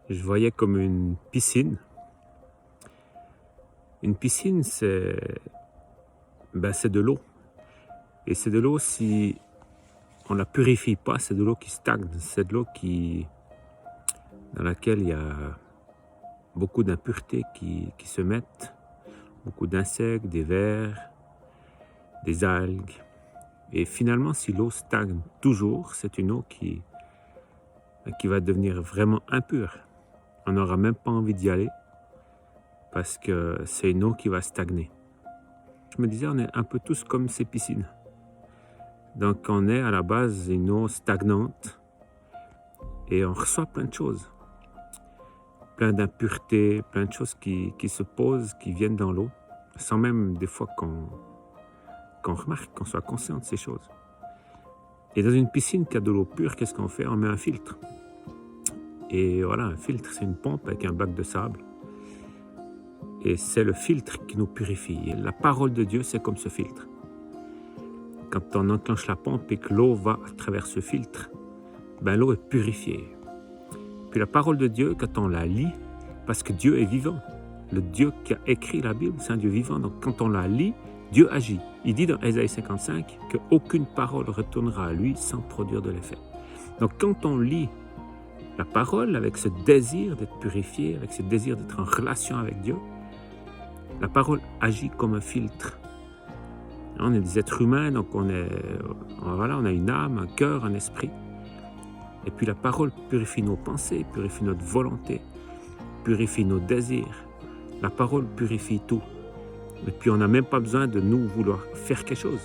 je voyais comme une piscine. Une piscine, c'est de l'eau. Et c'est de l'eau, si on ne la purifie pas, c'est de l'eau qui stagne. C'est de l'eau dans laquelle il y a beaucoup d'impuretés qui se mettent, beaucoup d'insectes, des vers, des algues. Et finalement, si l'eau stagne toujours, c'est une eau qui va devenir vraiment impure. On n'aura même pas envie d'y aller parce que c'est une eau qui va stagner. Je me disais, on est un peu tous comme ces piscines. Donc on est à la base une eau stagnante et on reçoit plein de choses. Plein d'impuretés, plein de choses qui se posent, qui viennent dans l'eau, sans même des fois qu'on remarque, qu'on soit conscient de ces choses. Et dans une piscine qui a de l'eau pure, qu'est-ce qu'on fait? On met un filtre. Et voilà, un filtre, c'est une pompe avec un bac de sable. Et c'est le filtre qui nous purifie. Et la parole de Dieu, c'est comme ce filtre. Quand on enclenche la pompe et que l'eau va à travers ce filtre, l'eau est purifiée. Puis la parole de Dieu, quand on la lit, parce que Dieu est vivant, le Dieu qui a écrit la Bible, c'est un Dieu vivant. Donc quand on la lit, Dieu agit. Il dit dans Ésaïe 55 qu'aucune parole retournera à lui sans produire de l'effet. Donc quand on lit la parole avec ce désir d'être purifié, avec ce désir d'être en relation avec Dieu, la parole agit comme un filtre. On est des êtres humains, donc on a une âme, un cœur, un esprit. Et puis la parole purifie nos pensées, purifie notre volonté, purifie nos désirs. La parole purifie tout. Et puis on n'a même pas besoin de nous vouloir faire quelque chose.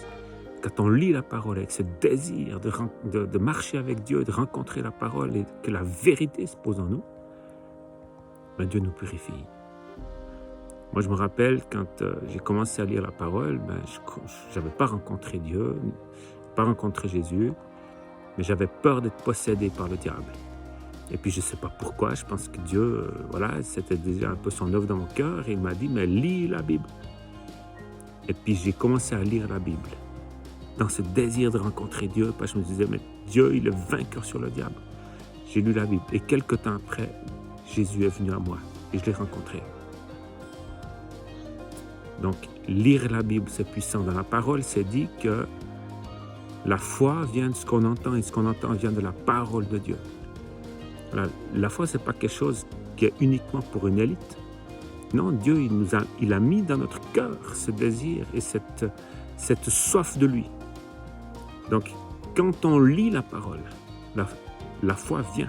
Quand on lit la parole avec ce désir de marcher avec Dieu, de rencontrer la parole et que la vérité se pose en nous, Dieu nous purifie. Moi, je me rappelle quand j'ai commencé à lire la parole, je n'avais pas rencontré Dieu, pas rencontré Jésus, mais j'avais peur d'être possédé par le diable. Et puis, je ne sais pas pourquoi, je pense que Dieu, c'était déjà un peu son œuvre dans mon cœur, et il m'a dit, mais lis la Bible. Et puis, j'ai commencé à lire la Bible, dans ce désir de rencontrer Dieu, parce que je me disais, mais Dieu, il est vainqueur sur le diable. J'ai lu la Bible, et quelques temps après, Jésus est venu à moi, et je l'ai rencontré. Donc, lire la Bible, c'est puissant. Dans la parole, c'est dit que la foi vient de ce qu'on entend et ce qu'on entend vient de la parole de Dieu. Voilà. La foi, ce n'est pas quelque chose qui est uniquement pour une élite. Non, Dieu, il a mis dans notre cœur ce désir et cette soif de lui. Donc, quand on lit la parole, la foi vient.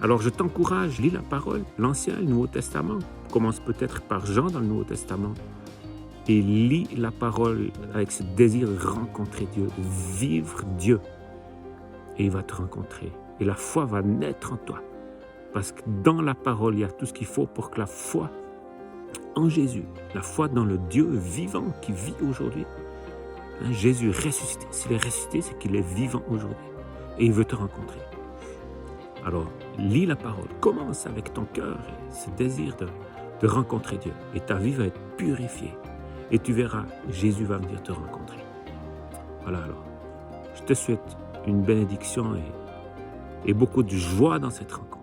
Alors, je t'encourage, lis la parole, l'Ancien et le Nouveau Testament. Commence peut-être par Jean dans le Nouveau Testament. Et lis la parole avec ce désir de rencontrer Dieu, de vivre Dieu. Et il va te rencontrer. Et la foi va naître en toi. Parce que dans la parole, il y a tout ce qu'il faut pour que la foi en Jésus, la foi dans le Dieu vivant qui vit aujourd'hui, Jésus est ressuscité. S'il est ressuscité, c'est qu'il est vivant aujourd'hui. Et il veut te rencontrer. Alors, lis la parole. Commence avec ton cœur et ce désir de rencontrer Dieu. Et ta vie va être purifiée. Et tu verras, Jésus va venir te rencontrer. Voilà alors. Je te souhaite une bénédiction et beaucoup de joie dans cette rencontre.